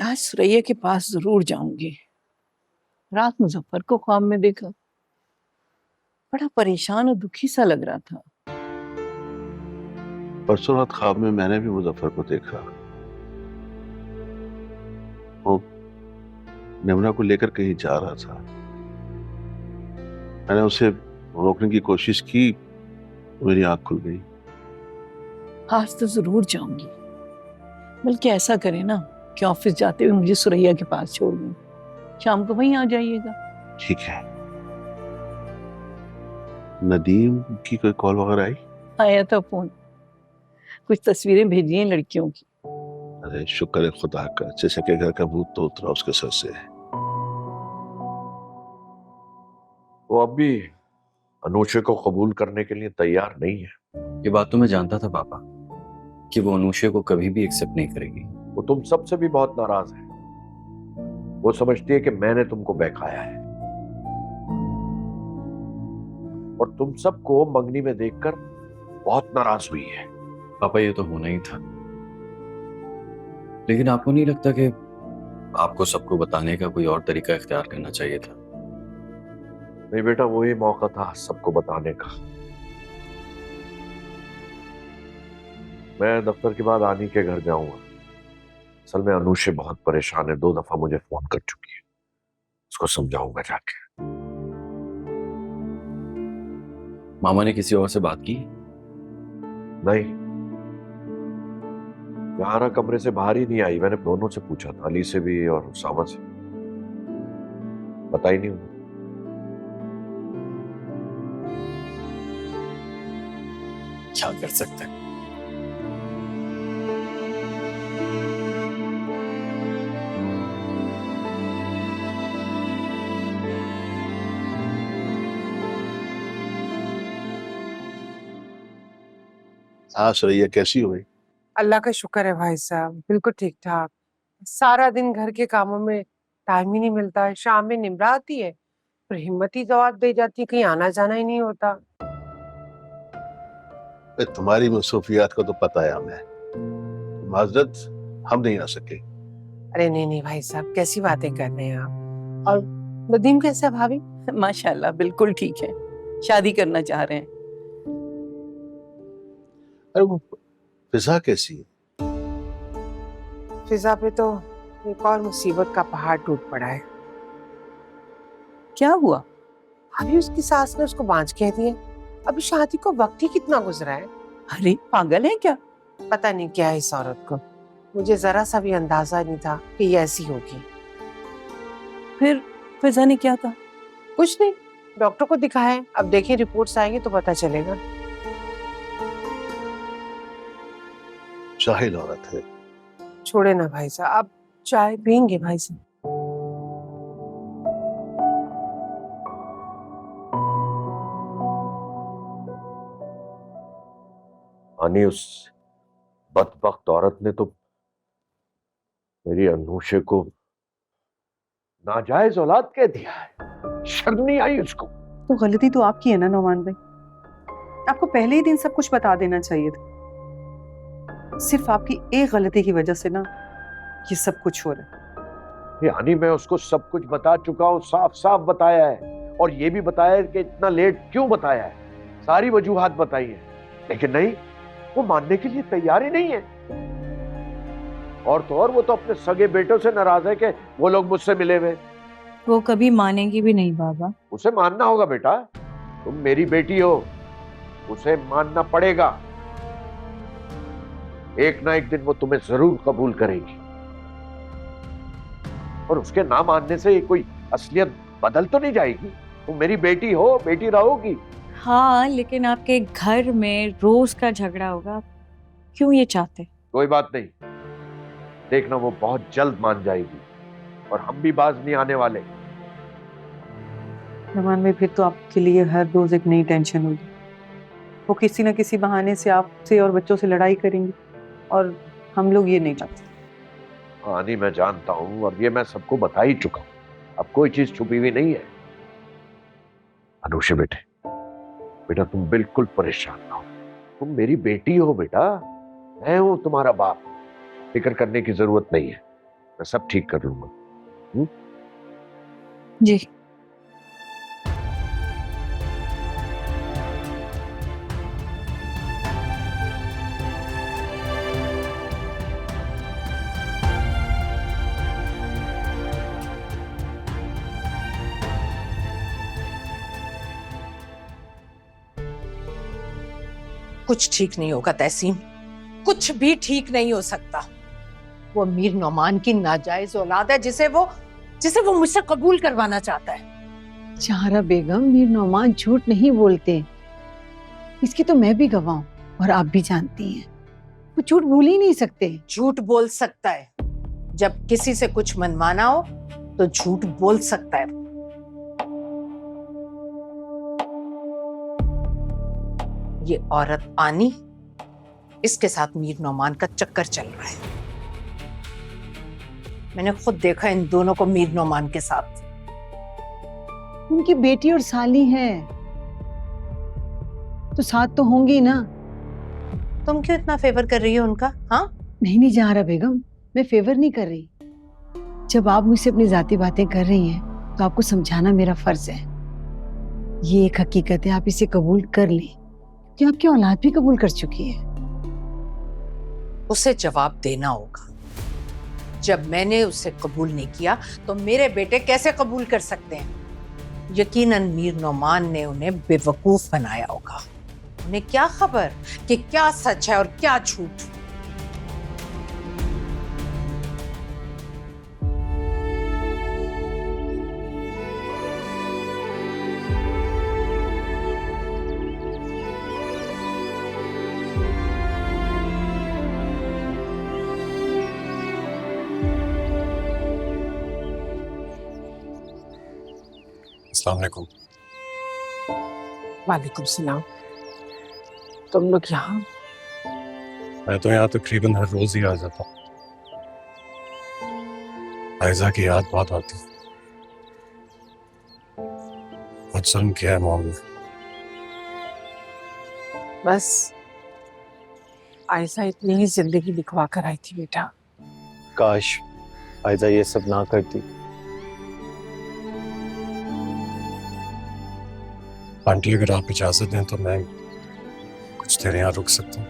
आज सुरैया के पास जरूर जाऊंगी। रात मुजफ्फर को ख्वाब में देखा, बड़ा परेशान और दुखी सा लग रहा था। परसों रात ख्वाब में मैंने भी मुजफ्फर को देखा। वो यमुना को लेकर कहीं जा रहा था। मैंने उसे रोकने की कोशिश की, मेरी आंख खुल गई। आज तो जरूर जाऊंगी। बल्कि ऐसा करें ना कि ऑफिस जाते हुए मुझे सुरैया के पास छोड़ दूं, शाम को वहीं आ जाइएगा। ठीक है। नदीम की कोई कॉल वगैरह आई? आया था फोन, कुछ तस्वीरें भेजी हैं लड़कियों की। अरे शुक्र है खुदा का, जैसे के घर का भूत तो उतरा उसके सर से। वो अब भी अनूशे को कबूल करने के लिए तैयार नहीं है। ये बात तो मैं जानता था पापा कि वो अनूशे को कभी भी एक्सेप्ट नहीं करेगी। वो तुम सबसे भी बहुत नाराज है। वो समझती है कि मैंने तुमको बहकाया है और तुम सबको मंगनी में देखकर बहुत नाराज हुई है। पापा ये तो होना ही था, लेकिन आपको नहीं लगता कि आपको सबको बताने का कोई और तरीका इख्तियार करना चाहिए था? नहीं बेटा, वही मौका था सबको बताने का। मैं दफ्तर के बाद आनी के घर जाऊंगा। असल में अनूशे बहुत परेशान है, 2 दफा मुझे फोन कर चुकी है। उसको समझाऊंगा जाके। मामा ने किसी और से बात की? नहीं, यारा कमरे से बाहर ही नहीं आई। मैंने दोनों से पूछा था, अली से भी और उसामा से। पता ही नहीं उन्हें। क्या कर सकते हैं। हाँ सुरैया, कैसी हो गई? अल्लाह का शुक्र है भाई साहब, बिल्कुल ठीक ठाक। सारा दिन घर के कामों में टाइम ही नहीं मिलता है। शाम में निमरा आती है, फिर हिम्मत ही जवाब दे जाती है, कहीं आना जाना ही नहीं होता। तुम्हारी मसरूफियात का तो पता है हमें। माजरत, हम नहीं आ सके। अरे नहीं नहीं भाई साहब, कैसी बातें कर रहे हैं आप। और नदीम कैसे है भाभी? माशाल्लाह बिल्कुल ठीक है, शादी करना चाह रहे हैं। अरे वो फिजा कैसी है? फिजा पे तो एक और मुसीबत का पहाड़ टूट पड़ा है। क्या हुआ? अभी उसकी सास ने उसको बांझ कह दिया। अभी शादी को वक्त ही कितना गुजरा है। अरे पागल है क्या? पता नहीं क्या है इस औरत को। मुझे जरा सा भी अंदाजा नहीं था कि ये ऐसी होगी। फिर फिजा ने क्या कहा? कुछ नहीं, डॉक्टर को दिखाया है। अब देखिए रिपोर्ट्स आएंगे तो पता चलेगा। जाहिल औरत है। छोड़े ना भाई साहब, आप चाय पियेंगे भाई साहब? आनी, उस बदबख्त औरत ने तो मेरी अनूशे को नाजायज औलाद कह दिया है। शर्म नहीं आई उसको? तो गलती तो आपकी है ना नौमान भाई, आपको पहले ही दिन सब कुछ बता देना चाहिए था। सिर्फ आपकी एक गलती की वजह से ना ये सब कुछ हो रहा है। यानी मैं उसको सब कुछ बता चुका हूँ, साफ साफ बताया है। और ये भी बताया है कि इतना लेट क्यों बताया है। सारी वजूहात बताई है, लेकिन नहीं, वो मानने के लिए तैयार ही नहीं है। और तो और वो तो अपने सगे बेटों से नाराज है कि वो लोग मुझसे मिले हुए। वो कभी मानेगी भी नहीं बाबा। उसे मानना होगा बेटा, तुम मेरी बेटी हो, उसे मानना पड़ेगा। एक ना एक दिन वो तुम्हें जरूर कबूल करेगी। और उसके ना मानने से कोई असलियत बदल तो नहीं जाएगी। तुम मेरी बेटी हो, बेटी रहोगी। हाँ, लेकिन आपके घर में रोज का झगड़ा होगा, क्यों ये चाहते? कोई बात नहीं, देखना वो बहुत जल्द मान जाएगी और हम भी बाज नहीं आने वाले। नौमान भाई, फिर तो आपके लिए हर रोज एक नई टेंशन होगी। वो किसी न किसी बहाने से आपसे और बच्चों से लड़ाई करेंगे और हम लोग ये नहीं चाहते। हाँ नहीं, मैं जानता हूं और ये मैं सबको बता ही चुका हूं। अब कोई चीज छुपी हुई नहीं है। अनुषे बेटे, बेटा तुम बिल्कुल परेशान ना हो। तुम मेरी बेटी हो बेटा, मैं हूं तुम्हारा बाप। फिक्र करने की जरूरत नहीं है। मैं सब ठीक कर लूंगा। जी। कुछ ठीक नहीं होगा तहसीन, कुछ भी ठीक नहीं हो सकता। वो मीर नौमान की नाजायज औलाद है जिसे वो मुझसे कबूल करवाना चाहता है। जहारा बेगम, मीर नौमान झूठ नहीं बोलते, इसकी तो मैं भी गवाह हूं और आप भी जानती हैं। वो झूठ भूल ही नहीं सकते। झूठ बोल सकता है, जब किसी से कुछ मनवाना हो तो झूठ बोल सकता है। ये औरत आनी, इसके साथ मीर नौमान का चक्कर चल रहा है। मैंने खुद देखा इन दोनों को मीर नौमान के साथ। उनकी बेटी और साली है तो साथ तो होंगी ना। तुम क्यों इतना फेवर कर रही हो उनका? हाँ, नहीं जहारा बेगम, मैं फेवर नहीं कर रही। जब आप मुझसे अपनी जाती बातें कर रही हैं तो आपको समझाना मेरा फर्ज है। ये एक हकीकत है, आप इसे कबूल कर लें कि आपकी औलाद भी कबूल कर चुकी है। उसे जवाब देना होगा। जब मैंने उसे कबूल नहीं किया तो मेरे बेटे कैसे कबूल कर सकते हैं? यकीनन मीर नौमान ने उन्हें बेवकूफ बनाया होगा। उन्हें क्या खबर कि क्या सच है और क्या झूठ। अस्सलाम वालेकुम। वालेकुम सलाम। तुम लोग यहाँ? मैं तो यहाँ तकरीबन हर रोज ही आ जाता हूँ। आयजा की याद बहुत आती है। बहुत जुल्म किया है मॉम ने। बस आयशा इतनी ही जिंदगी लिखवा कर आई थी बेटा। काश आयजा ये सब ना करती। आंटी अगर आप इजाजत दें तो मैं कुछ देर यहाँ रुक सकता हूँ।